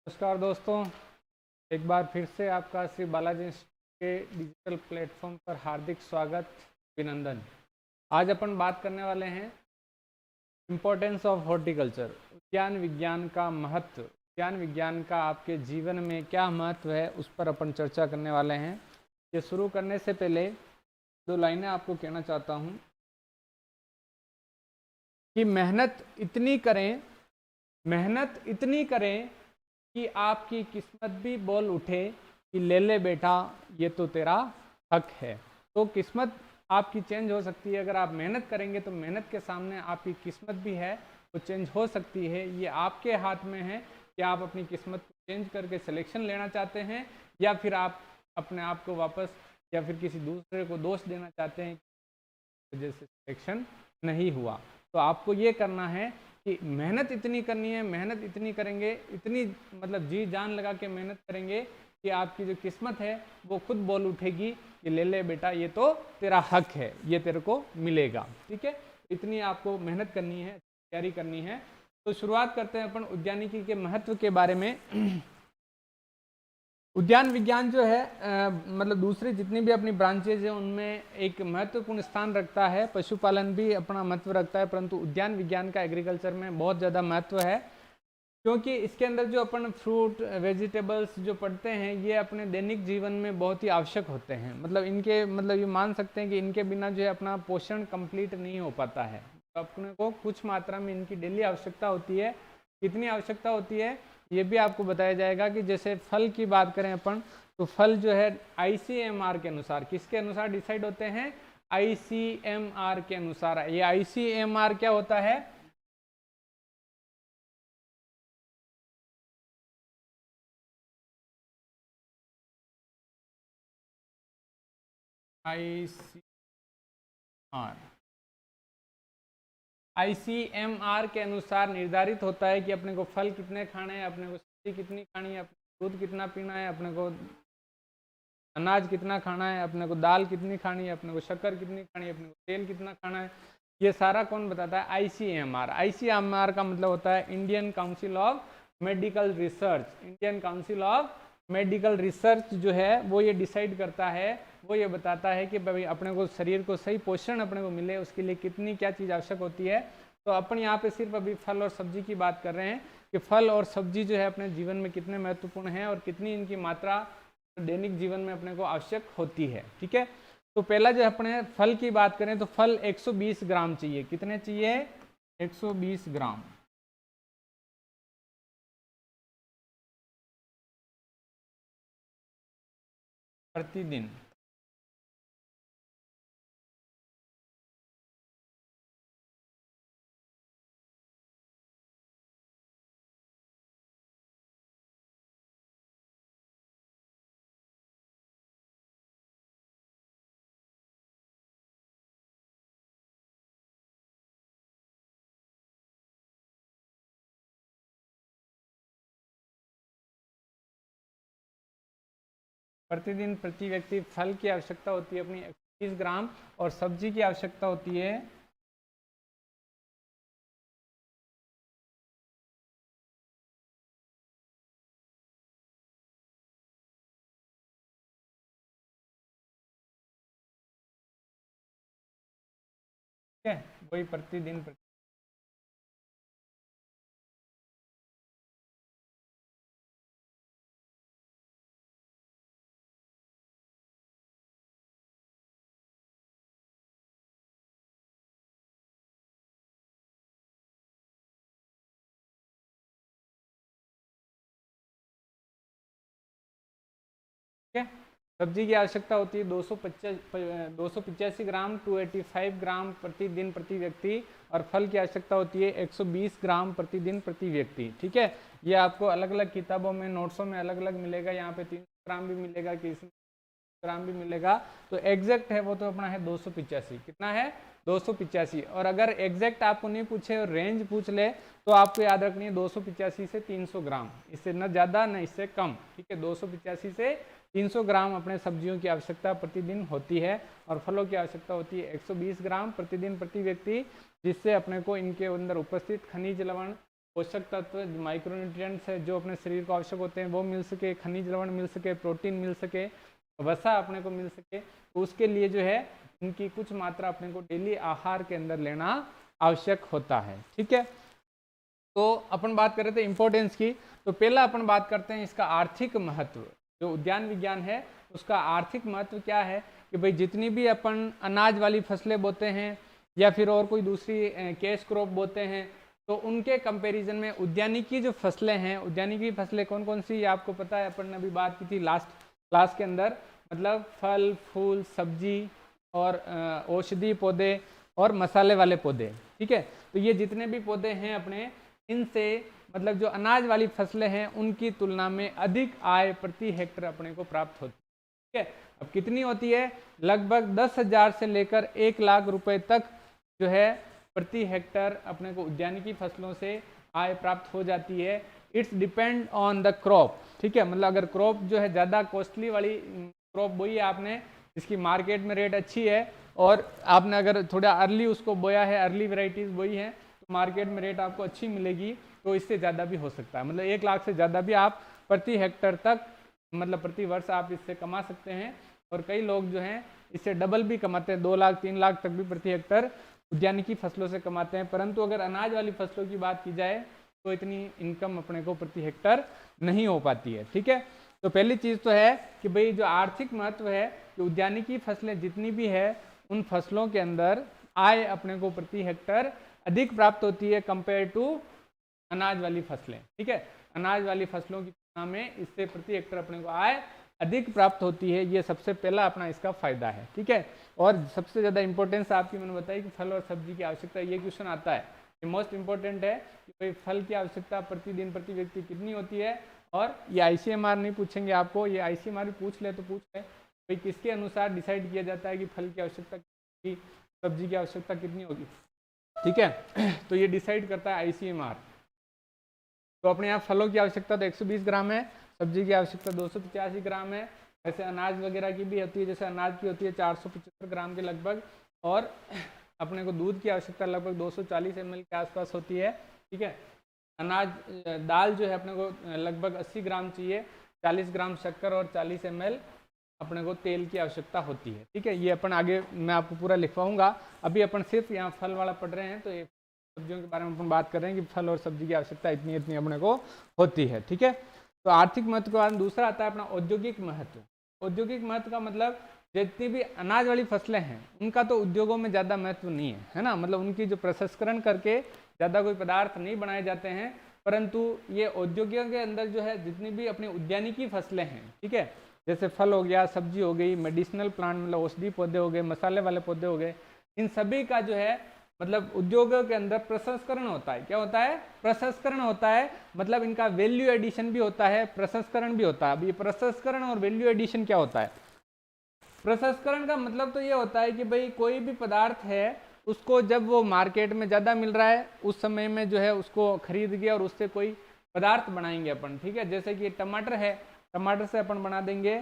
नमस्कार दोस्तों, एक बार फिर से आपका श्री बालाजी इंस्टीट्यूट के डिजिटल प्लेटफॉर्म पर हार्दिक स्वागत, अभिनंदन। आज अपन बात करने वाले हैं इम्पोर्टेंस ऑफ हॉर्टिकल्चर, उद्यान विज्ञान का महत्व। उद्यान विज्ञान का आपके जीवन में क्या महत्व है, उस पर अपन चर्चा करने वाले हैं। ये शुरू करने से पहले दो लाइनें आपको कहना चाहता हूँ कि मेहनत इतनी करें कि आपकी किस्मत भी बोल उठे कि ले ले बेटा ये तो तेरा हक है। तो किस्मत आपकी चेंज हो सकती है। अगर आप मेहनत करेंगे तो मेहनत के सामने आपकी किस्मत भी है, वो चेंज हो सकती है। ये आपके हाथ में है कि आप अपनी किस्मत को चेंज करके सिलेक्शन लेना चाहते हैं या फिर आप अपने आप को वापस या फिर किसी दूसरे को दोष देना चाहते हैं वजह से सिलेक्शन नहीं हुआ। तो आपको ये करना है कि मेहनत इतनी करनी है, मेहनत इतनी करेंगे, इतनी मतलब जी जान लगा के मेहनत करेंगे कि आपकी जो किस्मत है वो खुद बोल उठेगी कि ले ले बेटा ये तो तेरा हक है, ये तेरे को मिलेगा। ठीक है, इतनी आपको मेहनत करनी है, तैयारी करनी है। तो शुरुआत करते हैं अपन उद्यानिकी के महत्व के बारे में। उद्यान विज्ञान जो है मतलब दूसरी जितनी भी अपनी ब्रांचेज है उनमें एक महत्वपूर्ण स्थान रखता है। पशुपालन भी अपना महत्व रखता है, परंतु उद्यान विज्ञान का एग्रीकल्चर में बहुत ज़्यादा महत्व है, क्योंकि इसके अंदर जो अपन फ्रूट वेजिटेबल्स जो पढ़ते हैं ये अपने दैनिक जीवन में बहुत ही आवश्यक होते हैं। मतलब इनके मतलब ये मान सकते हैं कि इनके बिना जो है अपना पोषण कंप्लीट नहीं हो पाता है। तो अपने को कुछ मात्रा में इनकी डेली आवश्यकता होती है। कितनी आवश्यकता होती है ये भी आपको बताया जाएगा। कि जैसे फल की बात करें अपन, तो फल जो है ICMR के अनुसार, किसके अनुसार डिसाइड होते हैं? ICMR के अनुसार। ये ICMR क्या होता है? ICMR के अनुसार निर्धारित होता है कि अपने को फल कितने खाने हैं, अपने को सब्जी कितनी खानी है, अपने को दूध कितना पीना है, अपने को अनाज कितना खाना है, अपने को दाल कितनी खानी है, अपने को शक्कर कितनी खानी है, अपने को तेल कितना खाना है। ये सारा कौन बताता है? ICMR। ICMR का मतलब होता है Indian council of medical research. Indian council of medical research जो है वो ये डिसाइड करता है, वो ये बताता है कि भाई अपने को शरीर को सही पोषण अपने को मिले उसके लिए कितनी क्या चीज़ आवश्यक होती है। तो अपन यहाँ पे सिर्फ अभी फल और सब्जी की बात कर रहे हैं कि फल और सब्जी जो है अपने जीवन में कितने महत्वपूर्ण हैं और कितनी इनकी मात्रा दैनिक जीवन में अपने को आवश्यक होती है। ठीक है, तो पहला जो अपने फल की बात करें तो फल 120 ग्राम चाहिए। कितने चाहिए? 120 ग्राम प्रतिदिन। प्रतिदिन प्रति व्यक्ति फल की आवश्यकता होती है अपनी 120 ग्राम और सब्जी की आवश्यकता होती है ठीक है, वही प्रतिदिन ठीक है। सब्जी की आवश्यकता होती है 285 ग्राम 285 ग्राम प्रतिदिन प्रति व्यक्ति, और फल की आवश्यकता होती है 120 ग्राम प्रतिदिन प्रति व्यक्ति। ठीक है, ये आपको अलग अलग किताबों में नोट्सों में अलग अलग मिलेगा। यहाँ पे 300 ग्राम भी मिलेगा, किसी ग्राम भी मिलेगा। तो एग्जैक्ट है वो तो अपना है 285। कितना है? 285। और अगर एग्जैक्ट आपको नहीं पूछे और रेंज पूछ ले तो आपको याद रखनी है 285 से 300 ग्राम, इससे न ज़्यादा न इससे कम। ठीक है, 285 से 300 ग्राम अपने सब्जियों की आवश्यकता प्रतिदिन होती है और फलों की आवश्यकता होती है 120 ग्राम प्रतिदिन प्रति व्यक्ति, जिससे अपने को इनके अंदर उपस्थित खनिज लवण पोषक तत्व, माइक्रोन्यूट्रिएंट्स है जो अपने शरीर को आवश्यक होते हैं वो मिल सके, खनिज लवण मिल सके, प्रोटीन मिल सके, वसा अपने को मिल सके, तो उसके लिए जो है इनकी कुछ मात्रा अपने को डेली आहार के अंदर लेना आवश्यक होता है। ठीक है, तो अपन बात कर रहे थे इम्पोर्टेंस की, तो पहला अपन बात करते हैं इसका आर्थिक महत्व। जो उद्यान विज्ञान है उसका आर्थिक महत्व क्या है कि भाई जितनी भी अपन अनाज वाली फसलें बोते हैं या फिर और कोई दूसरी कैश क्रॉप बोते हैं, तो उनके कंपैरिजन में उद्यानिकी जो फसलें हैं, उद्यानिकी फसलें कौन कौन सी आपको पता है, अपन ने अभी बात की थी लास्ट क्लास के अंदर, मतलब फल फूल सब्जी और औषधि पौधे और मसाले वाले पौधे। ठीक है, तो ये जितने भी पौधे हैं अपने, इनसे मतलब जो अनाज वाली फसलें हैं उनकी तुलना में अधिक आय प्रति हेक्टर अपने को प्राप्त होती है। ठीक है, अब कितनी होती है, लगभग 10,000 से लेकर 1 लाख रुपए तक जो है प्रति हेक्टर अपने को उद्यानिकी फसलों से आय प्राप्त हो जाती है। It's depend on the crop. ठीक है, मतलब अगर क्रॉप जो है ज़्यादा कॉस्टली वाली क्रॉप बोई है आपने, इसकी मार्केट में रेट अच्छी है, और आपने अगर थोड़ा अर्ली उसको बोया है, अर्ली वेराइटीज़ बोई है, तो मार्केट में रेट आपको अच्छी मिलेगी, तो इससे ज़्यादा भी हो सकता है, मतलब 1 लाख से ज़्यादा भी आप प्रति हेक्टर तक, मतलब प्रति वर्ष आप इससे कमा सकते हैं। और कई लोग जो हैं इससे डबल भी कमाते हैं, 2 लाख 3 लाख तक भी प्रति हेक्टर उद्यानिकी फसलों से कमाते हैं। परंतु अगर अनाज वाली फसलों की बात की जाए तो इतनी इनकम अपने को प्रति हेक्टर नहीं हो पाती है। ठीक है, तो पहली चीज़ तो है कि भाई जो आर्थिक महत्व है कि उद्यानिकी फसलें जितनी भी है उन फसलों के अंदर आय अपने को प्रति हेक्टर अधिक प्राप्त होती है कंपेयर टू अनाज वाली फसलें। ठीक है, अनाज वाली फसलों की तुलना में इससे प्रति हेक्टर अपने को आय अधिक प्राप्त होती है, ये सबसे पहला अपना इसका फायदा है। ठीक है, और सबसे ज़्यादा इंपॉर्टेंस आपकी मैंने बताई कि फल और सब्जी की आवश्यकता, ये क्वेश्चन आता है, ये मोस्ट इंपॉर्टेंट है कि भाई फल की आवश्यकता प्रतिदिन प्रति व्यक्ति कितनी होती है। और ये ICMR नहीं पूछेंगे आपको, ये ICMR भी पूछ ले तो पूछ ले भाई किसके अनुसार डिसाइड किया जाता है कि फल की आवश्यकता कितनी, सब्जी की आवश्यकता कितनी होगी। ठीक है, तो ये डिसाइड करता है ICMR। तो अपने यहाँ फलों की आवश्यकता तो 120 ग्राम है, सब्जी की आवश्यकता 285 ग्राम है, ऐसे अनाज वगैरह की भी होती है, जैसे अनाज की होती है 475 ग्राम के लगभग, और अपने को दूध की आवश्यकता लगभग 240 ml के आसपास होती है। ठीक है, अनाज दाल जो है अपने को लगभग 80 ग्राम चाहिए, 40 ग्राम शक्कर और 40 ml अपने को तेल की आवश्यकता होती है। ठीक है, ये अपन आगे मैं आपको पूरा लिखवाऊंगा, अभी अपन सिर्फ यहाँ फल वाला पढ़ रहे हैं, तो ये सब्जियों के बारे में अपन बात कर रहे हैं कि फल और सब्जी की आवश्यकता इतनी इतनी अपने को होती है। ठीक है, तो आर्थिक महत्व के बाद दूसरा आता है अपना औद्योगिक महत्व। औद्योगिक महत्व का मतलब जितनी भी अनाज वाली फसलें हैं उनका तो उद्योगों में ज़्यादा महत्व नहीं है ना, मतलब उनकी जो प्रसंस्करण करके ज़्यादा कोई पदार्थ नहीं बनाए जाते हैं, परंतु ये औद्योगिकों के अंदर जो है जितनी भी अपनी उद्यानिकी फसलें हैं, ठीक है, जैसे फल हो गया, सब्जी हो गई, मेडिसिनल प्लांट मतलब औषधि पौधे हो गए, मसाले वाले पौधे हो गए, इन सभी का जो है मतलब उद्योगों के अंदर प्रसंस्करण होता है। क्या होता है? प्रसंस्करण होता है, मतलब इनका वैल्यू एडिशन भी होता है, प्रसंस्करण भी होता है। अब ये प्रसंस्करण और वैल्यू एडिशन क्या होता है? प्रसंस्करण का मतलब तो ये होता है कि भाई कोई भी पदार्थ है उसको जब वो मार्केट में ज़्यादा मिल रहा है उस समय में जो है उसको खरीद के और उससे कोई पदार्थ बनाएंगे अपन। ठीक है, जैसे कि टमाटर है, टमाटर से अपन बना देंगे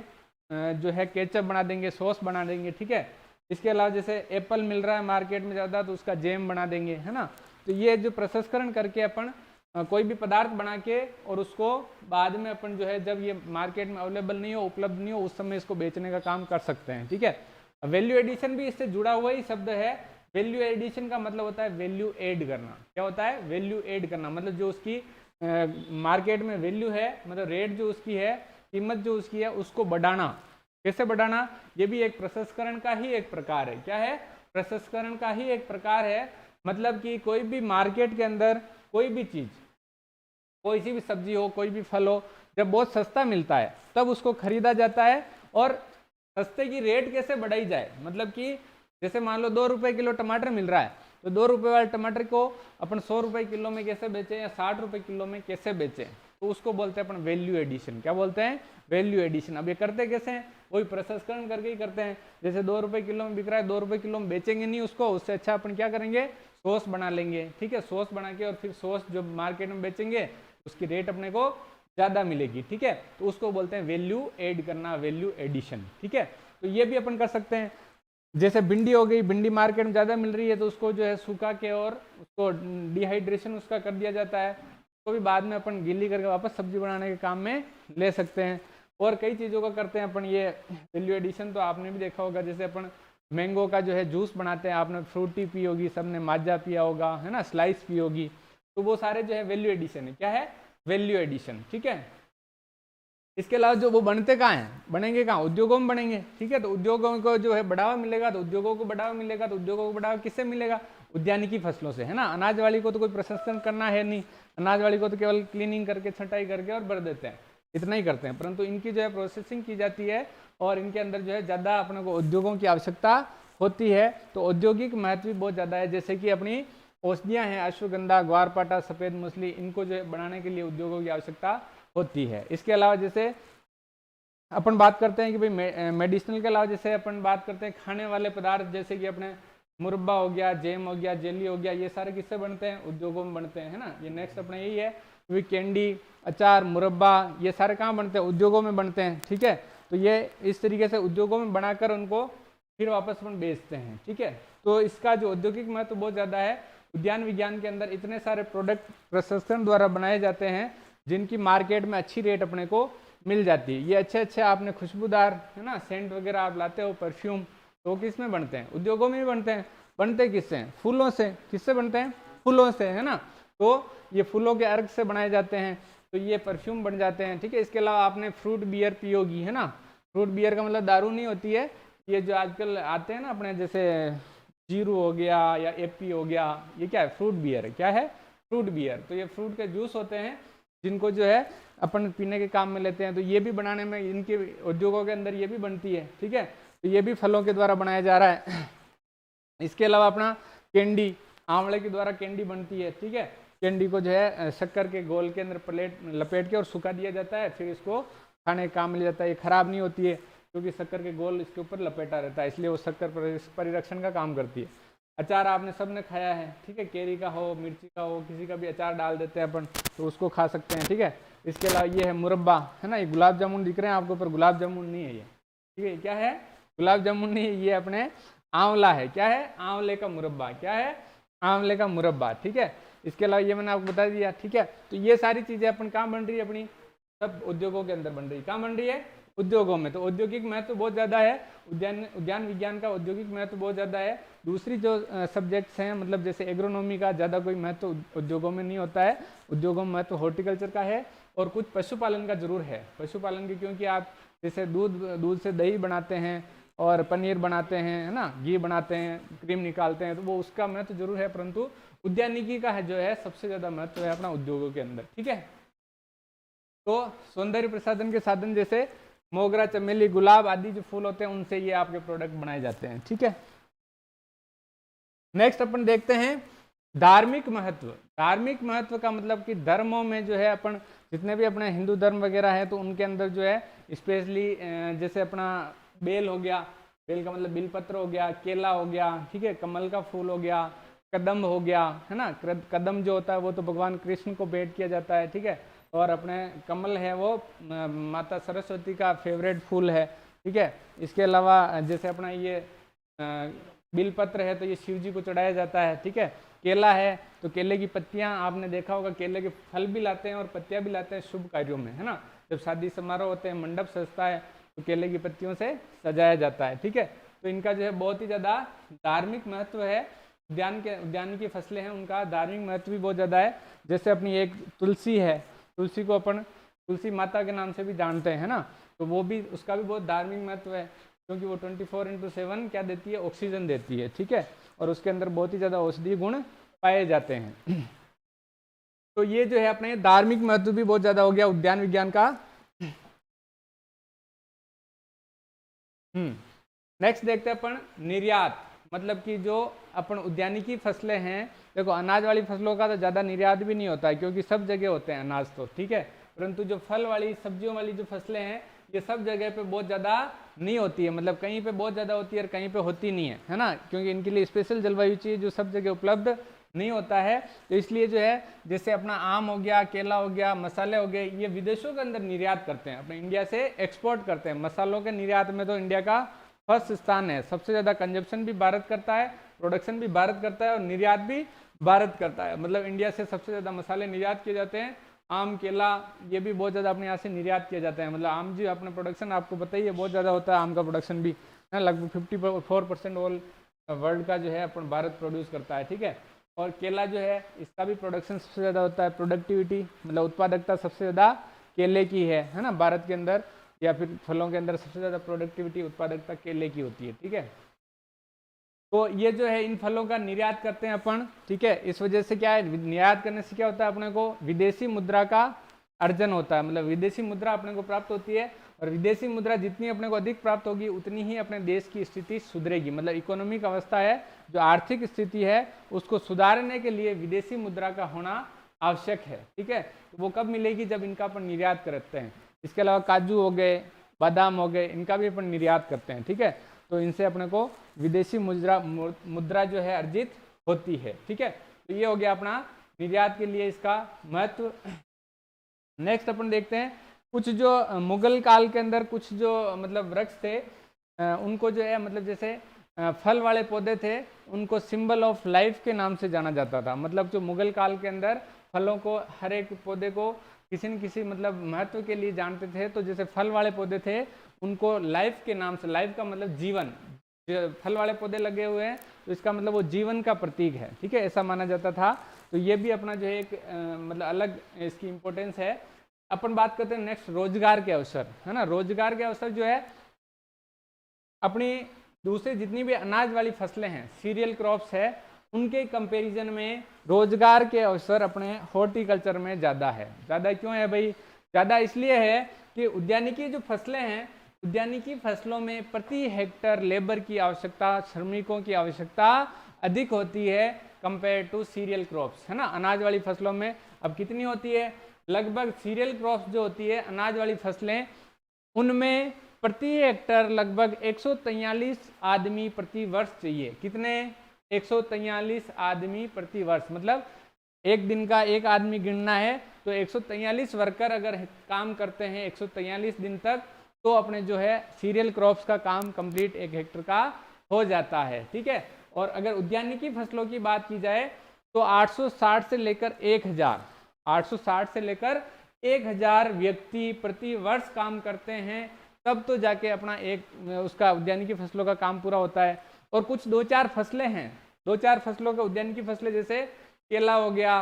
जो है केचप बना देंगे, सॉस बना देंगे। ठीक है, इसके अलावा जैसे एप्पल मिल रहा है मार्केट में ज़्यादा तो उसका जैम बना देंगे, है ना। तो ये जो प्रसंस्करण करके अपन कोई भी पदार्थ बना के और उसको बाद में अपन जो है जब ये मार्केट में अवेलेबल नहीं हो, उपलब्ध नहीं हो, उस समय इसको बेचने का काम कर सकते हैं। ठीक है, वैल्यू एडिशन भी इससे जुड़ा हुआ ही शब्द है। वैल्यू एडिशन का मतलब होता है वैल्यू ऐड करना। क्या होता है? वैल्यू ऐड करना, मतलब जो उसकी मार्केट में वैल्यू है, मतलब रेट जो उसकी है, कीमत जो उसकी है, उसको बढ़ाना। कैसे बढ़ाना? ये भी एक प्रसंस्करण का ही एक प्रकार है। क्या है? प्रसंस्करण का ही एक प्रकार है। मतलब कि कोई भी मार्केट के अंदर कोई भी चीज, कोई सी भी सब्जी हो, कोई भी फल हो, जब बहुत सस्ता मिलता है तब उसको खरीदा जाता है। और सस्ते की रेट कैसे बढ़ाई जाए, मतलब कि जैसे मान लो 2 रुपए किलो टमाटर मिल रहा है तो 2 रुपए वाले टमाटर को अपन 100 रुपए किलो में कैसे बेचें या 60 रुपए किलो में कैसे बेचें, तो उसको बोलते हैं अपन वैल्यू एडिशन। क्या बोलते हैं? Value addition. अब ये करते कैसे हैं? वही प्रसंस्करण करके ही करते हैं। जैसे 2 रुपए किलो में बिक रहा है, 2 रुपए किलो में बेचेंगे नहीं उसको, उससे अच्छा अपन क्या करेंगे? सॉस बना लेंगे। ठीक है, सॉस बना के और फिर सॉस जो मार्केट में बेचेंगे उसकी रेट अपने को ज़्यादा मिलेगी। ठीक है, तो उसको बोलते हैं वैल्यू ऐड करना, वैल्यू एडिशन। ठीक है, तो ये भी अपन कर सकते हैं। जैसे भिंडी हो गई, भिंडी मार्केट में ज़्यादा मिल रही है तो उसको जो है सूखा के और उसको डिहाइड्रेशन उसका कर दिया जाता है, उसको भी बाद में अपन गीली करके वापस सब्जी बनाने के काम में ले सकते हैं। और कई चीज़ों का करते हैं अपन ये वैल्यू एडिशन, तो आपने भी देखा होगा, जैसे अपन मैंगो का जो है जूस बनाते हैं, आपने फ्रूटी पी होगी, सबने माजा पिया होगा, है ना, स्लाइस पी होगी, तो वो सारे जो है वैल्यू एडिशन है। क्या है? Value addition. ठीक है, इसके अलावा जो वो बनते कहाँ हैं, बनेंगे कहाँ? उद्योगों में बनेंगे। ठीक है, तो उद्योगों को जो है बढ़ावा मिलेगा, तो उद्योगों को बढ़ावा मिलेगा, तो उद्योगों को बढ़ावा किससे मिलेगा? उद्यानिकी फसलों से, है ना। अनाज वाली को तो कोई प्रसंस्करण करना है नहीं, अनाज वाली को तो केवल क्लीनिंग करके, छंटाई करके और भर देते हैं, इतना ही करते हैं। परंतु इनकी जो है प्रोसेसिंग की जाती है और इनके अंदर जो है ज़्यादा अपने को उद्योगों की आवश्यकता होती है। तो औद्योगिक महत्व भी बहुत ज़्यादा है। जैसे कि अपनी औषधियाँ हैं, अश्वगंधा, ग्वारपाठा, सफ़ेद मूसली, इनको जो है बनाने के लिए उद्योगों की आवश्यकता होती है। इसके अलावा जैसे अपन बात करते हैं कि भाई मेडिसिनल के अलावा जैसे अपन बात करते हैं खाने वाले पदार्थ, जैसे कि अपने मुरब्बा हो गया, जैम हो गया, जेली हो गया, ये सारे किससे बनते हैं? उद्योगों में बनते हैं, है ना। ये नेक्स्ट अपना यही है कि कैंडी, अचार, मुरब्बा, ये सारे कहाँ बनते हैं? उद्योगों में बनते हैं। ठीक है, तो ये इस तरीके से उद्योगों में बनाकर उनको फिर वापस अपन बेचते हैं। ठीक है, तो इसका जो औद्योगिक महत्व बहुत ज़्यादा है। उद्यान विज्ञान के अंदर इतने सारे प्रोडक्ट प्रसंस्करण द्वारा बनाए जाते हैं जिनकी मार्केट में अच्छी रेट अपने को मिल जाती है। ये अच्छे अच्छे आपने खुशबूदार, है ना, सेंट वगैरह आप लाते हो, परफ्यूम, तो किस में बनते हैं? उद्योगों में ही बनते हैं। बनते किससे हैं? फूलों से। किससे बनते हैं? फूलों से, है ना। तो ये फूलों के अर्क से बनाए जाते हैं, तो ये परफ्यूम बन जाते हैं। ठीक है, इसके अलावा आपने फ्रूट बियर पी होगी, है ना। फ्रूट बियर का मतलब दारू नहीं होती है, ये जो आजकल आते हैं ना अपने, जैसे जीरू हो गया या एपी हो गया, ये क्या है? फ्रूट बियर है। क्या है? Fruit beer. तो ये फ्रूट के जूस होते हैं जिनको जो है अपन पीने के काम में लेते हैं। तो ये भी बनाने में इनके उद्योगों के अंदर ये भी बनती है। ठीक है, तो ये भी फलों के द्वारा बनाया जा रहा है। इसके अलावा अपना कैंडी, आंवले के द्वारा कैंडी बनती है। ठीक है, कैंडी को जो है शक्कर के गोल के अंदर प्लेट लपेट के और सुखा दिया जाता है, फिर इसको खाने के काम में लिया जाता है। ये खराब नहीं होती है क्योंकि शक्कर के गोल इसके ऊपर लपेटा रहता है, इसलिए वो शक्कर परिरक्षण का काम करती है। अचार आपने सबने खाया है। ठीक है, केरी का हो, मिर्ची का हो, किसी का भी अचार डाल देते हैं अपन, तो उसको खा सकते हैं। ठीक है, इसके अलावा ये है मुरब्बा, है ना। ये गुलाब जामुन दिख रहे हैं आपको, पर गुलाब जामुन नहीं है ये। ठीक है, क्या है? गुलाब जामुन नहीं है, ये अपने आंवला है। क्या है? आंवले का मुरब्बा। क्या है? आंवले का मुरब्बा। ठीक है, इसके अलावा ये मैंने आपको बता दिया। ठीक है, तो ये सारी चीजें अपन कहाँ बन रही है? अपनी सब उद्योगों के अंदर बन रही है। कहाँ बन रही है? उद्योगों में। तो औद्योगिक महत्व बहुत ज़्यादा है। उद्यान विज्ञान का औद्योगिक महत्व बहुत ज़्यादा है। दूसरी जो सब्जेक्ट्स हैं, मतलब जैसे एग्रोनॉमी का ज़्यादा कोई महत्व उद्योगों में नहीं होता है। उद्योगों में महत्व हॉर्टिकल्चर का है और कुछ पशुपालन का जरूर है। पशुपालन की, क्योंकि आप जैसे दूध से दही बनाते हैं और पनीर बनाते हैं, है ना, घी बनाते हैं, क्रीम निकालते हैं, तो वो उसका महत्व जरूर है। परंतु उद्यानिकी का है जो है सबसे ज़्यादा महत्व है अपना उद्योगों के अंदर। ठीक है, तो सौंदर्य प्रसाधन के साधन जैसे मोगरा, चमेली, गुलाब आदि जो फूल होते हैं, उनसे ये आपके प्रोडक्ट बनाए जाते हैं। ठीक है, नेक्स्ट अपन देखते हैं धार्मिक महत्व। धार्मिक महत्व का मतलब कि धर्मों में जो है अपन जितने भी अपने हिंदू धर्म वगैरह है, तो उनके अंदर जो है स्पेशली जैसे अपना बेल हो गया, बेल का मतलब बिलपत्र हो गया, केला हो गया, ठीक है, कमल का फूल हो गया, कदम हो गया, है ना। कदम जो होता है वो तो भगवान कृष्ण को भेंट किया जाता है। ठीक है, और अपने कमल है वो माता सरस्वती का फेवरेट फूल है। ठीक है, इसके अलावा जैसे अपना ये बिलपत्र है तो ये शिव जी को चढ़ाया जाता है। ठीक है, केला है तो केले की पत्तियां, आपने देखा होगा केले के फल भी लाते हैं और पत्तियां भी लाते हैं शुभ कार्यों में, है ना। जब शादी समारोह होते हैं, मंडप सजता है, तो केले की पत्तियों से सजाया जाता है। ठीक है, तो इनका जो है बहुत ही ज़्यादा धार्मिक महत्व है। उद्यान की फसलें हैं, उनका धार्मिक महत्व भी बहुत ज़्यादा है। जैसे अपनी एक तुलसी है, तुलसी को अपन तुलसी माता के नाम से भी जानते हैं, है ना। तो वो भी, उसका भी बहुत धार्मिक महत्व है, क्योंकि वो 24/7 क्या देती है? ऑक्सीजन देती है। ठीक है, और उसके अंदर बहुत ही ज़्यादा औषधीय गुण पाए जाते हैं। तो ये जो है अपने धार्मिक महत्व भी बहुत ज़्यादा हो गया उद्यान विज्ञान का। नेक्स्ट देखते हैं अपन निर्यात, मतलब कि जो अपन उद्यानिकी फसलें हैं, देखो अनाज वाली फसलों का तो ज़्यादा निर्यात भी नहीं होता है, क्योंकि सब जगह होते हैं अनाज तो, ठीक है। परंतु जो फल वाली, सब्जियों वाली जो फसलें हैं, ये सब जगह पे बहुत ज़्यादा नहीं होती है, मतलब कहीं पे बहुत ज़्यादा होती है और कहीं पे होती नहीं है ना, क्योंकि इनके लिए स्पेशल जलवायु चाहिए जो सब जगह उपलब्ध नहीं होता है। तो इसलिए जो है, जैसे अपना आम हो गया, केला हो गया, मसाले हो गए, ये विदेशों के अंदर निर्यात करते हैं, अपने इंडिया से एक्सपोर्ट करते हैं। मसालों के निर्यात में तो इंडिया का फर्स्ट स्थान है, सबसे ज़्यादा कंजप्शन भी भारत करता है, प्रोडक्शन भी भारत करता है और निर्यात भी भारत करता है। मतलब इंडिया से सबसे ज़्यादा मसाले निर्यात किए जाते हैं। आम, केला, ये भी बहुत ज़्यादा अपने यहाँ से निर्यात किया जाता है। मतलब आम जी अपना प्रोडक्शन आपको पता ही है बहुत ज़्यादा होता है, आम का प्रोडक्शन भी है, लगभग 54% ऑल वर्ल्ड का जो है अपन भारत प्रोड्यूस करता है। ठीक है, और केला जो है इसका भी प्रोडक्शन सबसे ज़्यादा होता है। प्रोडक्टिविटी मतलब उत्पादकता सबसे ज़्यादा केले की है ना, भारत के अंदर या फिर फलों के अंदर सबसे ज़्यादा प्रोडक्टिविटी उत्पादकता केले की होती है। ठीक है, तो ये जो है इन फलों का निर्यात करते हैं अपन। ठीक है, इस वजह से क्या है, निर्यात करने से क्या होता है, अपने को विदेशी मुद्रा का अर्जन होता है। मतलब विदेशी मुद्रा अपने को प्राप्त होती है, और विदेशी मुद्रा जितनी अपने को अधिक प्राप्त होगी उतनी ही अपने देश की स्थिति सुधरेगी। मतलब इकोनॉमिक अवस्था है, जो आर्थिक स्थिति है, उसको सुधारने के लिए विदेशी मुद्रा का होना आवश्यक है। ठीक है, तो वो कब मिलेगी, जब इनका अपन निर्यात करते हैं। इसके अलावा काजू हो गए, बादाम हो गए, इनका भी अपन निर्यात करते हैं। ठीक है, तो इनसे अपने को विदेशी मुद्रा जो है अर्जित होती है। ठीक है, तो ये हो गया अपना निर्यात के लिए इसका महत्व। नेक्स्ट अपन देखते हैं कुछ जो मुगल काल के अंदर कुछ जो मतलब वृक्ष थे, उनको जो है मतलब जैसे फल वाले पौधे थे, उनको सिंबल ऑफ लाइफ के नाम से जाना जाता था। मतलब जो मुगल काल के अंदर फलों को, हर एक पौधे को किसी न किसी मतलब महत्व के लिए जानते थे। तो जैसे फल वाले पौधे थे उनको लाइफ के नाम से, लाइफ का मतलब जीवन, फल वाले पौधे लगे हुए हैं तो इसका मतलब वो जीवन का प्रतीक है। ठीक है, ऐसा माना जाता था। तो ये भी अपना जो है एक मतलब अलग इसकी इंपॉर्टेंस है। अपन बात करते हैं नेक्स्ट रोजगार के अवसर, है ना। रोजगार के अवसर जो है अपनी दूसरी जितनी भी अनाज वाली फसलें हैं, सीरियल क्रॉप्स है, उनके कंपैरिजन में रोजगार के अवसर अपने हॉर्टिकल्चर में ज़्यादा है। ज़्यादा क्यों है भाई, ज़्यादा इसलिए है कि उद्यानिकी जो फसलें हैं, उद्यानिकी फसलों में प्रति हेक्टर लेबर की आवश्यकता, श्रमिकों की आवश्यकता अधिक होती है कंपेयर टू सीरियल क्रॉप्स, है ना। अनाज वाली फसलों में अब कितनी होती है, लगभग सीरियल क्रॉप्स जो होती है, अनाज वाली फसलें, उनमें प्रति हेक्टर लगभग 143 आदमी प्रति वर्ष चाहिए। कितने, 143 आदमी प्रति वर्ष। मतलब एक दिन का एक आदमी गिनना है तो 143 वर्कर अगर काम करते हैं 143 दिन तक, तो अपने जो है सीरियल क्रॉप्स का काम कंप्लीट 1 हेक्टर का हो जाता है। ठीक है, और अगर उद्यानिकी फसलों की बात की जाए तो 860 से लेकर 1000, 860 से लेकर 1000 व्यक्ति प्रति वर्ष काम करते हैं, तब तो जाके अपना एक उसका उद्यानिकी फसलों का काम पूरा होता है। और कुछ 2-4 फसलें हैं, 2-4 फसलों का उद्यानिकी फसलें, जैसे केला हो गया,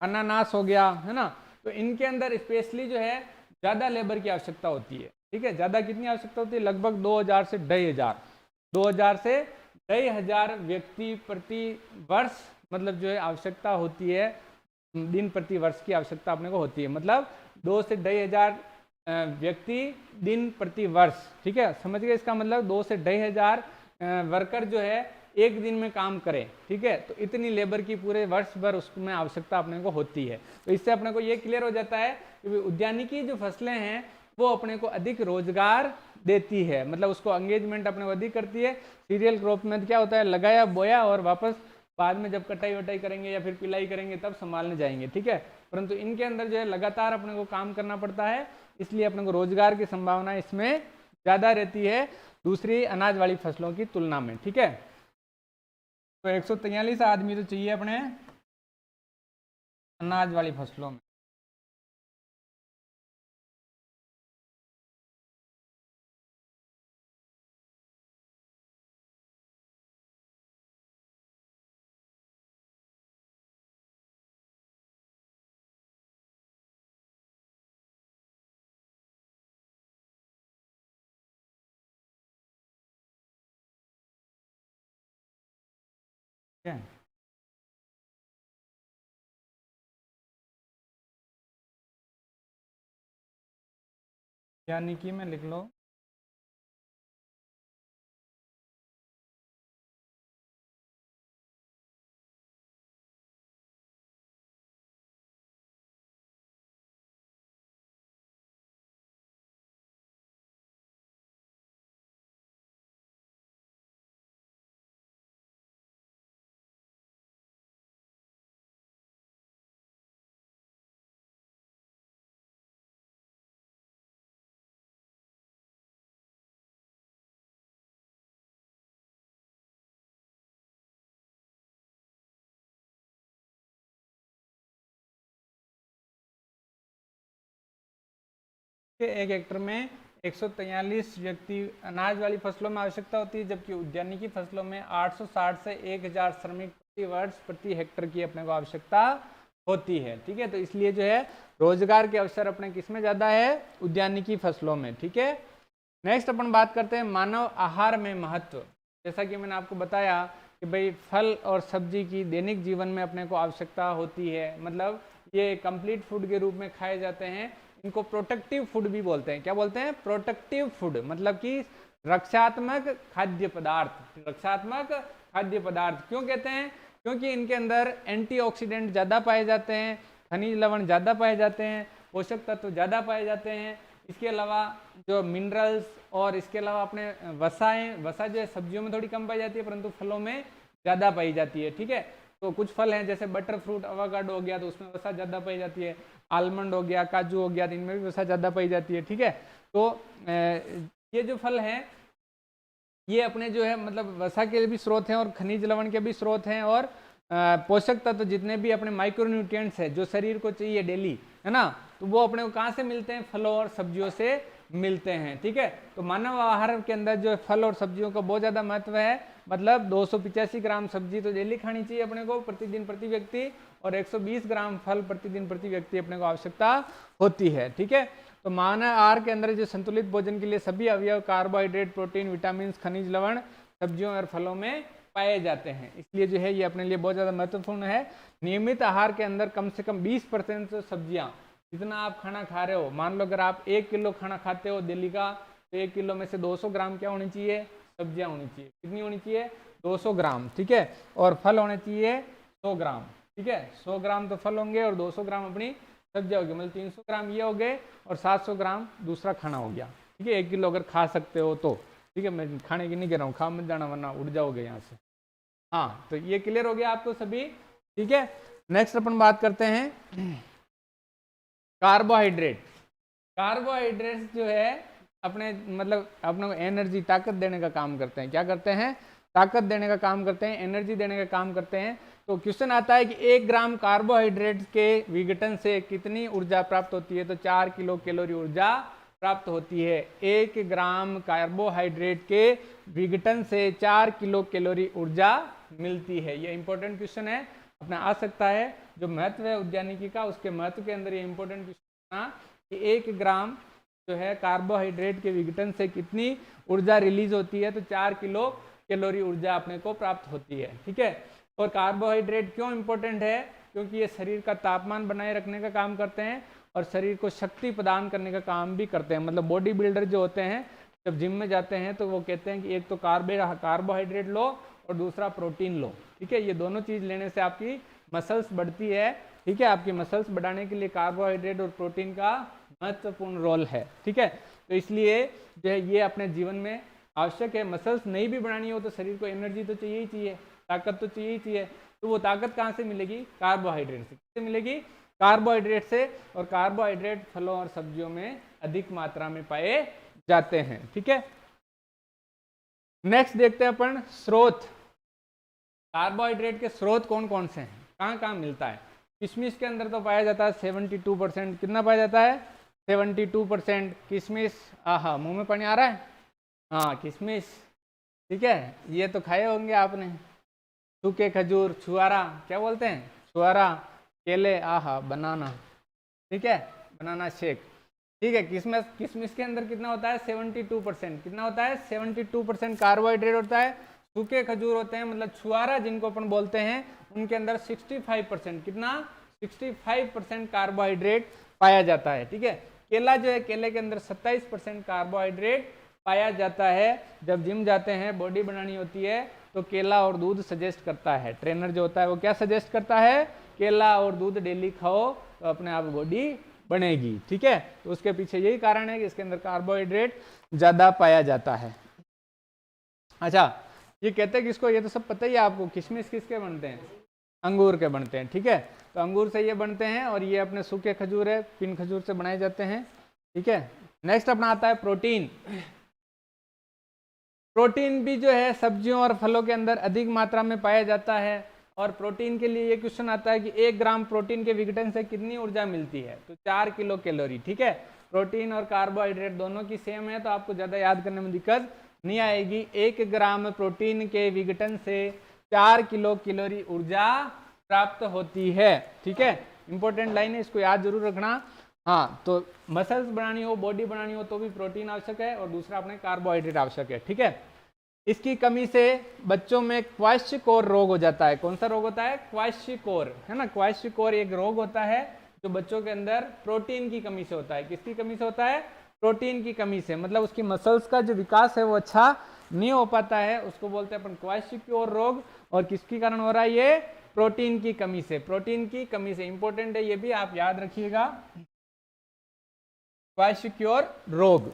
अनानास हो गया, है ना। तो इनके अंदर स्पेशली जो है ज़्यादा लेबर की आवश्यकता होती है। ठीक है, ज़्यादा कितनी आवश्यकता होती है, लगभग 2000 से 2500, 2000 से 2500 व्यक्ति प्रति वर्ष मतलब जो है आवश्यकता होती है, दिन प्रति वर्ष की आवश्यकता अपने को होती है। मतलब 2 से 2500 व्यक्ति दिन प्रति वर्ष। ठीक है, समझ गए इसका मतलब, 2 से 2500 वर्कर जो है एक दिन में काम करें। ठीक है, तो इतनी लेबर की पूरे वर्ष भर उसमें आवश्यकता अपने को होती है। तो इससे अपने को ये क्लियर हो जाता है कि उद्यानिकी जो फसलें हैं वो अपने को अधिक रोजगार देती है, मतलब उसको एंगेजमेंट अपने को अधिक करती है। सीरियल क्रॉप में क्या होता है, लगाया, बोया और वापस बाद में जब कटाई वटाई करेंगे या फिर पिलाई करेंगे तब संभालने जाएंगे। ठीक है, परंतु इनके अंदर जो है लगातार अपने को काम करना पड़ता है, इसलिए अपने को रोजगार की संभावना इसमें ज़्यादा रहती है दूसरी अनाज वाली फसलों की तुलना में। ठीक है, तो 143 आदमी तो चाहिए अपने अनाज वाली फसलों में। ठीक है, यानी कि मैं लिख लो, एक हेक्टर में 143 व्यक्ति अनाज वाली फसलों में आवश्यकता होती है, जबकि उद्यानिकी फसलों में 860 से 1000 श्रमिक प्रति वर्ष प्रति हेक्टर की अपने को आवश्यकता होती है। ठीक है, तो इसलिए जो है रोजगार के अवसर अपने किसमें ज्यादा है, उद्यानिकी फसलों में। ठीक है, नेक्स्ट अपन बात करते हैं मानव आहार में महत्व। जैसा कि मैंने आपको बताया कि भाई फल और सब्जी की दैनिक जीवन में अपने को आवश्यकता होती है, मतलब ये कंप्लीट फूड के रूप में खाए जाते हैं। इनको प्रोटेक्टिव फूड भी बोलते हैं। क्या बोलते हैं? प्रोटेक्टिव फूड, मतलब कि रक्षात्मक खाद्य पदार्थ। रक्षात्मक खाद्य पदार्थ क्यों कहते हैं? क्योंकि इनके अंदर एंटीऑक्सीडेंट ज़्यादा पाए जाते हैं, खनिज लवण ज़्यादा पाए जाते हैं, पोषक तत्व ज़्यादा पाए जाते हैं। इसके अलावा जो मिनरल्स और इसके अलावा अपने वसा जो है सब्जियों में थोड़ी कम पाई जाती है, परंतु फलों में ज़्यादा पाई जाती है। ठीक है, तो कुछ फल हैं जैसे बटर फ्रूट, अवाकाडो हो गया तो उसमें वसा ज़्यादा पाई जाती है, आलमंड हो गया, काजू हो गया, तो इनमें भी वसा ज़्यादा पाई जाती है। ठीक है, तो ये जो फल हैं ये अपने जो है मतलब वसा के भी स्रोत हैं और खनिज लवण के भी स्रोत हैं, और पोषक तत्व जितने भी अपने माइक्रोन्यूट्रिएंट्स है जो शरीर को चाहिए डेली, है ना, तो वो अपने को कहाँ से मिलते हैं? फलों और सब्जियों से मिलते हैं। ठीक है, तो मानव आहार के अंदर जो फल और सब्जियों का बहुत ज़्यादा महत्व है, मतलब 285 ग्राम सब्जी तो डेली खानी चाहिए अपने को प्रतिदिन प्रति व्यक्ति, और 120 ग्राम फल प्रतिदिन प्रति व्यक्ति अपने को आवश्यकता होती है। ठीक है, तो मानव आहार के अंदर जो संतुलित भोजन के लिए सभी अवयव कार्बोहाइड्रेट, प्रोटीन, विटामिन, खनिज लवण सब्जियों और फलों में पाए जाते हैं, इसलिए जो है ये अपने लिए बहुत ज़्यादा महत्वपूर्ण है। नियमित आहार के अंदर कम से कम 20% सब्जियां, जितना आप खाना खा रहे हो, मान लो अगर आप 1 किलो खाना खाते हो डेली का, तो 1 किलो में से 200 ग्राम क्या होनी चाहिए? सब्जियां होनी चाहिए। कितनी होनी चाहिए? 200 ग्राम। ठीक है, और फल होने चाहिए 100 ग्राम। ठीक है, 100 ग्राम तो फल होंगे और 200 ग्राम अपनी सब्जियां होगी, मतलब 300 ग्राम ये हो गए और 700 ग्राम दूसरा खाना हो गया। ठीक है, 1 किलो अगर खा सकते हो तो। ठीक है, मैं खाने की नहीं कह रहा हूँ, खा मत जाना वरना उड़ जाओगे यहाँ से। हाँ, तो ये क्लियर हो गया आपको सभी। ठीक है, नेक्स्ट अपन बात करते हैं कार्बोहाइड्रेट। कार्बोहाइड्रेट्स जो है अपने मतलब अपने को एनर्जी, ताकत देने का काम करते हैं। क्या करते हैं? ताकत देने का काम करते हैं, एनर्जी देने का काम करते हैं। तो क्वेश्चन आता है कि 1 ग्राम कार्बोहाइड्रेट के विघटन से कितनी ऊर्जा प्राप्त होती है? तो 4 किलो कैलोरी ऊर्जा प्राप्त होती है। 1 ग्राम कार्बोहाइड्रेट के विघटन से 4 किलो कैलोरी ऊर्जा मिलती है। ये इंपॉर्टेंट क्वेश्चन है, अपना आ सकता है। जो महत्व है उद्यानिकी का, उसके महत्व के अंदर ये इंपॉर्टेंट क्वेश्चन कि 1 ग्राम जो है कार्बोहाइड्रेट के विघटन से कितनी ऊर्जा रिलीज होती है? तो 4 किलो कैलोरी ऊर्जा अपने को प्राप्त होती है। ठीक है, और कार्बोहाइड्रेट क्यों इंपॉर्टेंट है? क्योंकि ये शरीर का तापमान बनाए रखने का काम करते हैं और शरीर को शक्ति प्रदान करने का काम भी करते हैं। मतलब बॉडी बिल्डर जो होते हैं जब जिम में जाते हैं तो वो कहते हैं कि एक तो कार्बोहाइड्रेट लो और दूसरा प्रोटीन लो। ठीक है, ये दोनों चीज लेने से आपकी मसल्स बढ़ती है। ठीक है, आपकी मसल्स बढ़ाने के लिए कार्बोहाइड्रेट और प्रोटीन का महत्वपूर्ण रोल है। ठीक है, तो इसलिए जो है ये अपने जीवन में आवश्यक है। मसल्स नहीं भी बढ़ानी हो तो शरीर को एनर्जी तो चाहिए ही चाहिए, ताकत तो चाहिए ही चाहिए। तो वो ताकत कहाँ से मिलेगी? कार्बोहाइड्रेट से। किससे मिलेगी? कार्बोहाइड्रेट से, और कार्बोहाइड्रेट फलों और सब्जियों में अधिक मात्रा में पाए जाते हैं। ठीक है, नेक्स्ट देखते हैं अपन स्रोत। कार्बोहाइड्रेट के स्रोत कौन कौन से हैं, कहाँ कहाँ मिलता है? किशमिश के अंदर तो पाया जाता है 72%। कितना पाया जाता है? 72% किशमिश। आहा, मुंह में पानी आ रहा है। हाँ, किशमिश। ठीक है, ये तो खाए होंगे आपने। सूखे खजूर, छुआरा, क्या बोलते हैं? छुआरा, केले, आहा, बनाना। ठीक है, बनाना शेक। ठीक है, किशमिश के अंदर कितना होता है? 72%। कितना होता है? 72% कार्बोहाइड्रेट होता है। सूखे खजूर होते हैं, मतलब छुआरा जिनको अपन बोलते हैं, उनके अंदर 65%। कितना? 65% कार्बोहाइड्रेट पाया जाता है। ठीक है, केला जो है, केले के अंदर 27% कार्बोहाइड्रेट पाया जाता है। जब जिम जाते हैं, बॉडी बनानी होती है, तो केला और दूध सजेस्ट करता है। ट्रेनर जो होता है वो क्या सजेस्ट करता है? केला और दूध डेली खाओ तो अपने आप बॉडी बनेगी। ठीक है, तो उसके पीछे यही कारण है कि इसके अंदर कार्बोहाइड्रेट ज्यादा पाया जाता है। अच्छा, ये कहते हैं किसको? ये तो सब पता ही है आपको। किशमिश किसके बनते हैं? अंगूर के बनते हैं। ठीक है, तो अंगूर से ये बनते हैं, और ये अपने सूखे खजूर है, पिन खजूर से बनाए जाते हैं। ठीक है, नेक्स्ट अपना आता है प्रोटीन। प्रोटीन भी जो है सब्जियों और फलों के अंदर अधिक मात्रा में पाया जाता है। और प्रोटीन के लिए ये क्वेश्चन आता है कि 1 ग्राम प्रोटीन के विघटन से कितनी ऊर्जा मिलती है? तो 4 किलो कैलोरी। ठीक है, प्रोटीन और कार्बोहाइड्रेट दोनों की सेम है तो आपको ज़्यादा याद करने में दिक्कत नहीं आएगी। 1 ग्राम प्रोटीन के विघटन से 4 किलो कैलोरी ऊर्जा प्राप्त होती है। ठीक है, इंपॉर्टेंट लाइन है, इसको याद जरूर रखना। हाँ, तो मसल्स बनानी हो, बॉडी बनानी हो तो भी प्रोटीन आवश्यक है और दूसरा अपने कार्बोहाइड्रेट आवश्यक है। ठीक है, इसकी कमी से बच्चों में क्वाश्यकोर रोग हो जाता है। कौन सा रोग होता है? क्वाश्यकोर, है ना। क्वाश्यकोर एक रोग होता है जो बच्चों के अंदर प्रोटीन की कमी से होता है। किसकी कमी से होता है? प्रोटीन की कमी से, मतलब उसकी मसल्स का जो विकास है वो अच्छा नहीं हो पाता है, उसको बोलते हैं अपन क्वाश्यकोर रोग। और किसके कारण हो रहा है ये? प्रोटीन की कमी से। प्रोटीन की कमी से इंपॉर्टेंट है, ये भी आप याद रखिएगा, क्वाश्यकोर रोग।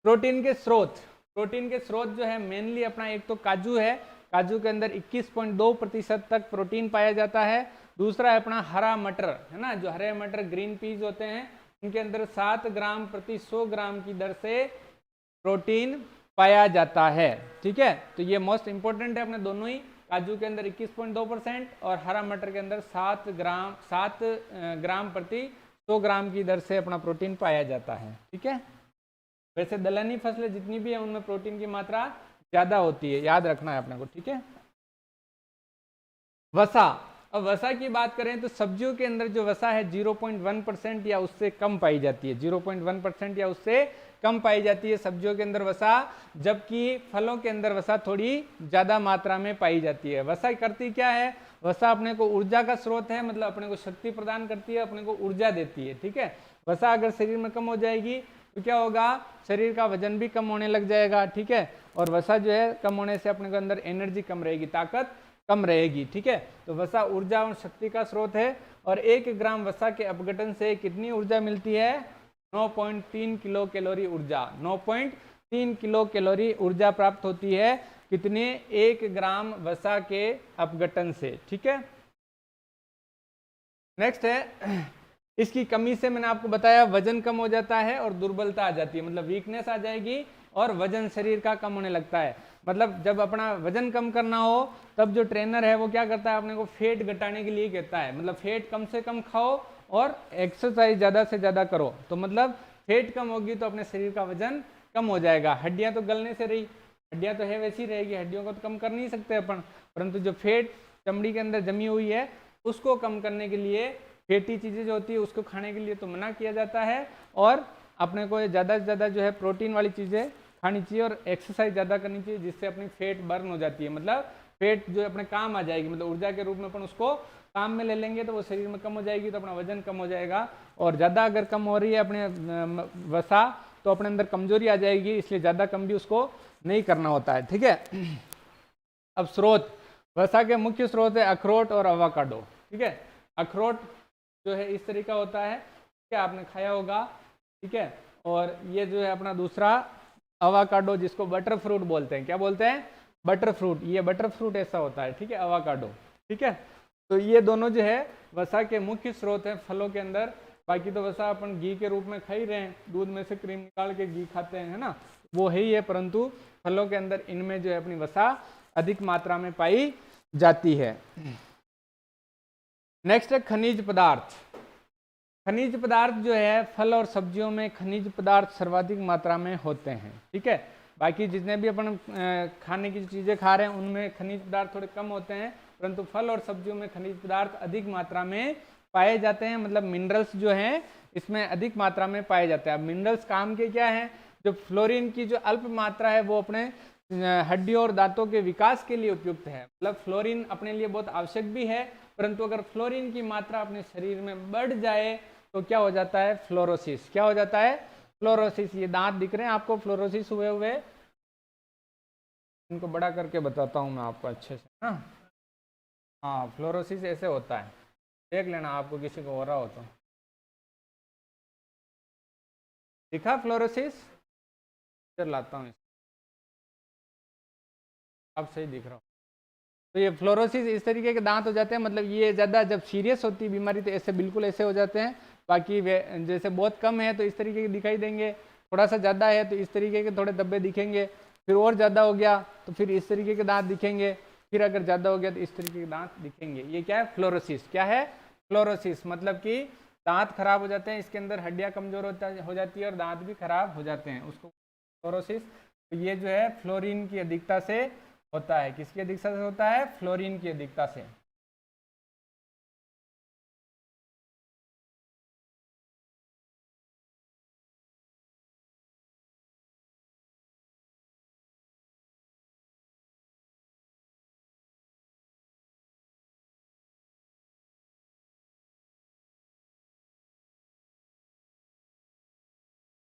प्रोटीन के स्रोत, प्रोटीन के स्रोत जो है मेनली अपना एक तो काजू है, काजू के अंदर 21.2% तक प्रोटीन पाया जाता है। दूसरा है अपना हरा मटर, है ना, जो हरे मटर ग्रीन पीज होते हैं उनके अंदर 7 ग्राम प्रति 100 ग्राम की दर से प्रोटीन पाया जाता है। ठीक है, तो ये मोस्ट इंपॉर्टेंट है अपने दोनों ही, काजू के अंदर 21.2% और हरा मटर के अंदर 7 ग्राम प्रति 100 ग्राम की दर से अपना प्रोटीन पाया जाता है। ठीक है, वैसे दलहनी फसलें जितनी भी है उनमें प्रोटीन की मात्रा ज्यादा होती है, याद रखना है अपने को। ठीक है, वसा। अब वसा की बात करें तो सब्जियों के अंदर जो वसा है 0.1% या उससे कम पाई जाती है, 0.1% या उससे कम पाई जाती है सब्जियों के अंदर वसा, जबकि फलों के अंदर वसा थोड़ी ज्यादा मात्रा में पाई जाती है। वसा करती क्या है? वसा अपने को ऊर्जा का स्रोत है, मतलब अपने को शक्ति प्रदान करती है, अपने को ऊर्जा देती है। ठीक है, वसा अगर शरीर में कम हो जाएगी तो क्या होगा? शरीर का वजन भी कम होने लग जाएगा। ठीक है, और वसा जो है कम होने से अपने को अंदर एनर्जी कम रहेगी, ताकत कम रहेगी। ठीक है, तो वसा ऊर्जा और शक्ति का स्रोत है। और 1 ग्राम वसा के अपघटन से कितनी ऊर्जा मिलती है? 9.3 किलो कैलोरी ऊर्जा, 9.3 किलो कैलोरी ऊर्जा प्राप्त होती है। कितने? 1 ग्राम वसा के अपघटन से। ठीक है, नेक्स्ट है, इसकी कमी से मैंने आपको बताया वजन कम हो जाता है और दुर्बलता आ जाती है, मतलब वीकनेस आ जाएगी और वजन शरीर का कम होने लगता है। मतलब जब अपना वजन कम करना हो तब जो ट्रेनर है वो क्या करता है? अपने को फेट घटाने के लिए कहता है, मतलब फेट कम से कम खाओ और एक्सरसाइज ज़्यादा से ज़्यादा करो। तो मतलब फेट कम होगी तो अपने शरीर का वजन कम हो जाएगा। हड्डियाँ तो गलने से रही, हड्डियाँ तो है वैसी रहेगी, हड्डियों को तो कम कर नहीं सकते अपन, परंतु जो फेट चमड़ी के अंदर जमी हुई है उसको कम करने के लिए फैटी चीज़ें जो होती है उसको खाने के लिए तो मना किया जाता है। और अपने को ज़्यादा से ज़्यादा जो है प्रोटीन वाली चीज़ें खानी चाहिए और एक्सरसाइज ज़्यादा करनी चाहिए, जिससे अपनी फैट बर्न हो जाती है, मतलब फैट जो अपने काम आ जाएगी, मतलब ऊर्जा के रूप में अपन उसको काम में ले लेंगे तो वो शरीर में कम हो जाएगी, तो अपना वजन कम हो जाएगा। और ज़्यादा अगर कम हो रही है अपने वसा तो अपने अंदर कमजोरी आ जाएगी, इसलिए ज़्यादा कम भी उसको नहीं करना होता है। ठीक है, अब स्रोत, वसा के मुख्य स्रोत है अखरोट और अवाकाडो। ठीक है, अखरोट जो है इस तरीका होता है, क्या आपने खाया होगा। ठीक है, और ये जो है अपना दूसरा अवाकाडो, जिसको बटर फ्रूट बोलते हैं। क्या बोलते हैं? Butter fruit. ये बटर फ्रूट ऐसा होता है। ठीक है, अवाकाडो। ठीक है, तो ये दोनों जो है वसा के मुख्य स्रोत हैं फलों के अंदर। बाकी तो वसा अपन घी के रूप में खा ही रहे हैं, दूध में से क्रीम निकाल के घी खाते हैं, है ना, वो है ही है, परंतु फलों के अंदर इनमें जो है अपनी वसा अधिक मात्रा में पाई जाती है। नेक्स्ट है खनिज पदार्थ। खनिज पदार्थ जो है फल और सब्जियों में खनिज पदार्थ सर्वाधिक मात्रा में होते हैं। ठीक है, बाकी जितने भी अपन खाने की चीज़ें खा रहे हैं उनमें खनिज पदार्थ थोड़े कम होते हैं, परंतु फल और सब्जियों में खनिज पदार्थ अधिक मात्रा में पाए जाते हैं, मतलब मिनरल्स जो हैं इसमें अधिक मात्रा में पाए जाते हैं। अब मिनरल्स काम के क्या हैं? जो फ्लोरीन की जो अल्प मात्रा है वो अपने हड्डियों और दांतों के विकास के लिए उपयुक्त है, मतलब फ्लोरीन अपने लिए बहुत आवश्यक भी है, परंतु अगर फ्लोरीन की मात्रा अपने शरीर में बढ़ जाए तो क्या हो जाता है? फ्लोरोसिस। क्या हो जाता है? फ्लोरोसिस। ये दांत दिख रहे हैं आपको फ्लोरोसिस हुए हुए, इनको बड़ा करके बताता हूँ मैं आपको अच्छे से ना। हाँ, फ्लोरोसिस ऐसे होता है, देख लेना आपको किसी को हो रहा हो तो। दिखा फ्लोरोसिस? फिर लाता हूँ, अब सही दिख रहा हो। तो ये फ्लोरोसिस इस तरीके के दांत हो जाते हैं, मतलब ये ज़्यादा जब सीरियस होती है बीमारी तो ऐसे बिल्कुल ऐसे हो जाते हैं। बाकी वे जैसे बहुत कम है तो इस तरीके के दिखाई देंगे, थोड़ा सा ज़्यादा है तो इस तरीके के थोड़े धब्बे दिखेंगे, फिर और ज़्यादा हो गया तो फिर इस तरीके के दांत दिखेंगे, फिर अगर ज़्यादा हो गया तो इस तरीके के दांत दिखेंगे। ये क्या है? फ्लोरोसिस। क्या है? फ्लोरोसिस, मतलब कि दांत खराब हो जाते हैं, इसके अंदर हड्डियां कमजोर हो जाती है और दांत भी खराब हो जाते हैं, उसको फ्लोरोसिस। तो ये जो है फ्लोरीन की अधिकता से होता है। किसकी अधिकता से होता है? फ्लोरीन की अधिकता से।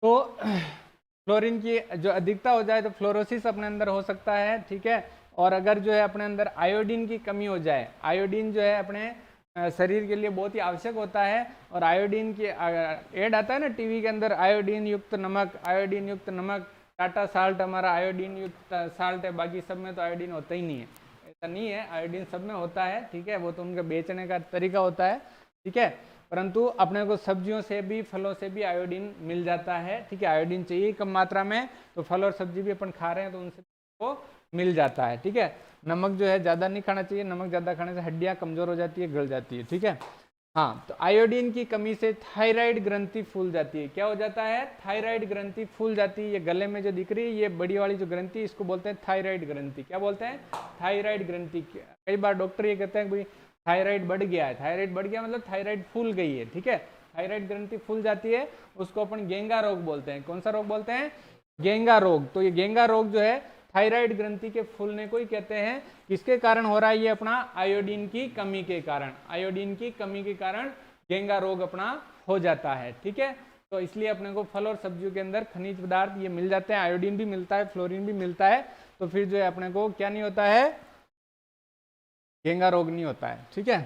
तो फ्लोरीन की जो अधिकता हो जाए तो फ्लोरोसिस अपने अंदर हो सकता है, ठीक है। और अगर जो है अपने अंदर आयोडीन की कमी हो जाए, आयोडीन जो है अपने शरीर के लिए बहुत ही आवश्यक होता है, और आयोडीन की ऐड आता है ना टीवी के अंदर, आयोडीन युक्त नमक, आयोडीन युक्त नमक, टाटा साल्ट हमारा आयोडीन युक्त साल्ट है, बाकी सब में तो आयोडीन होता ही नहीं है। ऐसा नहीं है, आयोडीन सब में होता है, ठीक है, वो तो उनका बेचने का तरीका होता है, ठीक है। परंतु अपने को सब्जियों से भी फलों से भी आयोडीन मिल जाता है, ठीक है। आयोडीन चाहिए कम मात्रा में, तो फल और सब्जी भी अपन खा रहे हैं तो उनसे वो मिल जाता है, ठीक है। नमक जो है ज़्यादा नहीं खाना चाहिए, नमक ज़्यादा खाने से हड्डियाँ कमज़ोर हो जाती है, गल जाती है, ठीक है। हाँ, तो आयोडीन की कमी से थायराइड ग्रंथि फूल जाती है। क्या हो जाता है? थायराइड ग्रंथि फूल जाती है। ये गले में जो दिख रही है, ये बड़ी वाली जो ग्रंथि, इसको बोलते हैं थायराइड ग्रंथि। क्या बोलते हैं? थायराइड ग्रंथि। कई बार डॉक्टर ये कहते हैं भाई थायराइड बढ़ गया है, थायराइड बढ़ गया मतलब थायराइड फूल गई है, ठीक है। थायराइड ग्रंथि फूल जाती है, उसको अपन गेंगा रोग बोलते हैं। कौन सा रोग बोलते हैं? गेंगा रोग। तो ये गेंगा रोग जो है थायराइड ग्रंथि के फूलने को ही कहते हैं। किसके कारण हो रहा है ये? अपना आयोडीन की कमी के कारण। आयोडीन की कमी के कारण गेंगा रोग अपना हो जाता है, ठीक है। तो इसलिए अपने को फल और सब्जियों के अंदर खनिज पदार्थ ये मिल जाते हैं, आयोडीन भी मिलता है, फ्लोरीन भी मिलता है, तो फिर जो है अपने को क्या नहीं होता है? गेंगा रोग नहीं होता है, ठीक है।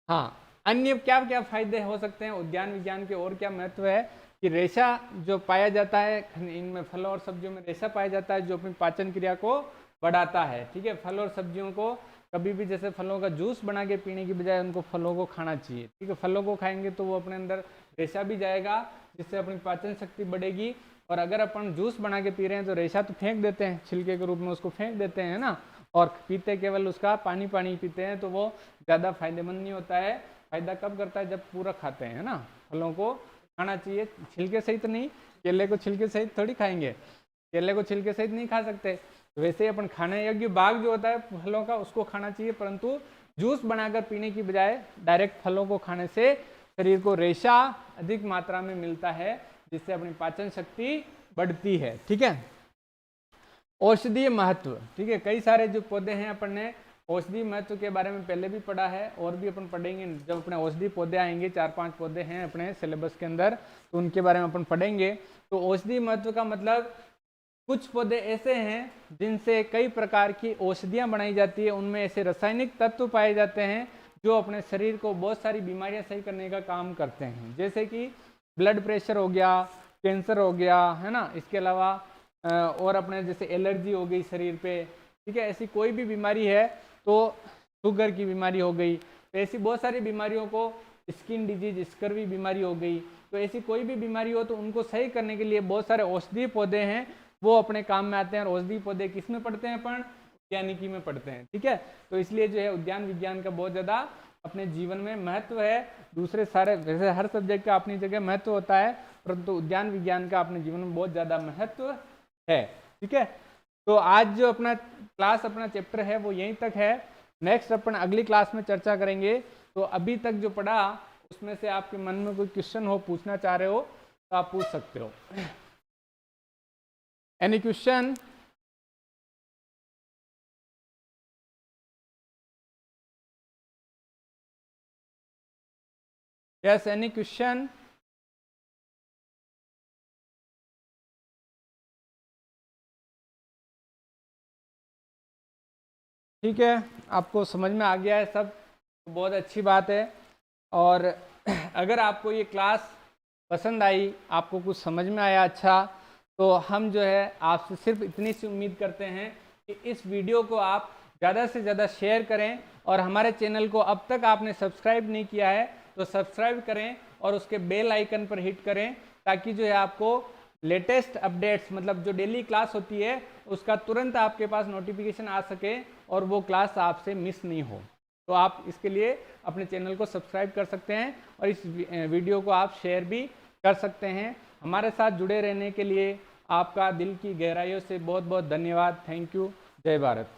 हाँ, अन्य क्या क्या फायदे हो सकते हैं उद्यान विज्ञान के? और क्या महत्व है कि रेशा जो पाया जाता है इनमें, फलों और सब्जियों में रेशा पाया जाता है जो अपनी पाचन क्रिया को बढ़ाता है, ठीक है। फल और सब्जियों को कभी भी जैसे फलों का जूस बना के पीने की बजाय उनको फलों को खाना चाहिए, ठीक है। फलों को खाएंगे तो वो अपने अंदर रेशा भी जाएगा, जिससे अपनी पाचन शक्ति बढ़ेगी। और अगर अपन जूस बना के पी रहे हैं तो रेशा तो फेंक देते हैं, छिलके के रूप में उसको फेंक देते हैं ना, और पीते केवल उसका पानी पानी पीते हैं, तो वो ज़्यादा फायदेमंद नहीं होता है। फायदा कब करता है? जब पूरा खाते हैं ना। फलों को खाना चाहिए छिलके सहित नहीं, केले को छिलके सहित थोड़ी खाएंगे, केले को छिलके सहित नहीं खा सकते। तो वैसे ही अपन खाने योग्य भाग जो होता है फलों का, उसको खाना चाहिए, परंतु जूस बनाकर पीने की बजाय डायरेक्ट फलों को खाने से शरीर को रेशा अधिक मात्रा में मिलता है, जिससे अपनी पाचन शक्ति बढ़ती है, ठीक है। औषधीय महत्व, ठीक है। कई सारे जो पौधे हैं अपन ने औषधीय महत्व के बारे में पहले भी पढ़ा है, और भी अपन पढ़ेंगे जब अपने औषधीय पौधे आएंगे। 4-5 पौधे हैं अपने सिलेबस के अंदर, तो उनके बारे में अपन पढ़ेंगे। तो औषधीय महत्व का मतलब कुछ पौधे ऐसे हैं जिनसे कई प्रकार की औषधियाँ बनाई जाती है, उनमें ऐसे रासायनिक तत्व पाए जाते हैं जो अपने शरीर को बहुत सारी बीमारियाँ सही करने का काम करते हैं, जैसे कि ब्लड प्रेशर हो गया, कैंसर हो गया, है ना। इसके अलावा और अपने जैसे एलर्जी हो गई शरीर पे, ठीक है। ऐसी कोई भी बीमारी है, तो शुगर की बीमारी हो गई, तो ऐसी बहुत सारी बीमारियों को, स्किन डिजीज, स्कर्वी बीमारी हो गई, तो ऐसी कोई भी बीमारी हो तो उनको सही करने के लिए बहुत सारे औषधीय पौधे हैं, वो अपने काम में आते हैं। और औषधीय पौधे किस में पढ़ते हैं अपन? उद्यानिकी में पढ़ते हैं, ठीक है। तो इसलिए जो है उद्यान विज्ञान का बहुत ज़्यादा अपने जीवन में महत्व है। दूसरे सारे वैसे हर सब्जेक्ट का अपनी जगह महत्व होता है, परंतु उद्यान विज्ञान का अपने जीवन में बहुत ज़्यादा महत्व है, ठीक है। तो आज जो अपना क्लास, अपना चैप्टर है वो यहीं तक है। नेक्स्ट अपन अगली क्लास में चर्चा करेंगे। तो अभी तक जो पढ़ा उसमें से आपके मन में कोई क्वेश्चन हो, पूछना चाह रहे हो तो आप पूछ सकते हो। Any question? Yes, any question? ठीक है, आपको समझ में आ गया है सब, तो बहुत अच्छी बात है। और अगर आपको ये क्लास पसंद आई, आपको कुछ समझ में आया अच्छा, तो हम जो है आपसे सिर्फ इतनी सी उम्मीद करते हैं कि इस वीडियो को आप ज़्यादा से ज़्यादा शेयर करें, और हमारे चैनल को अब तक आपने सब्सक्राइब नहीं किया है तो सब्सक्राइब करें और उसके बेल आइकन पर हिट करें, ताकि जो है आपको लेटेस्ट अपडेट्स, मतलब जो डेली क्लास होती है उसका तुरंत आपके पास नोटिफिकेशन आ सके और वो क्लास आपसे मिस नहीं हो। तो आप इसके लिए अपने चैनल को सब्सक्राइब कर सकते हैं और इस वीडियो को आप शेयर भी कर सकते हैं। हमारे साथ जुड़े रहने के लिए आपका दिल की गहराइयों से बहुत बहुत धन्यवाद। Thank you. जय भारत।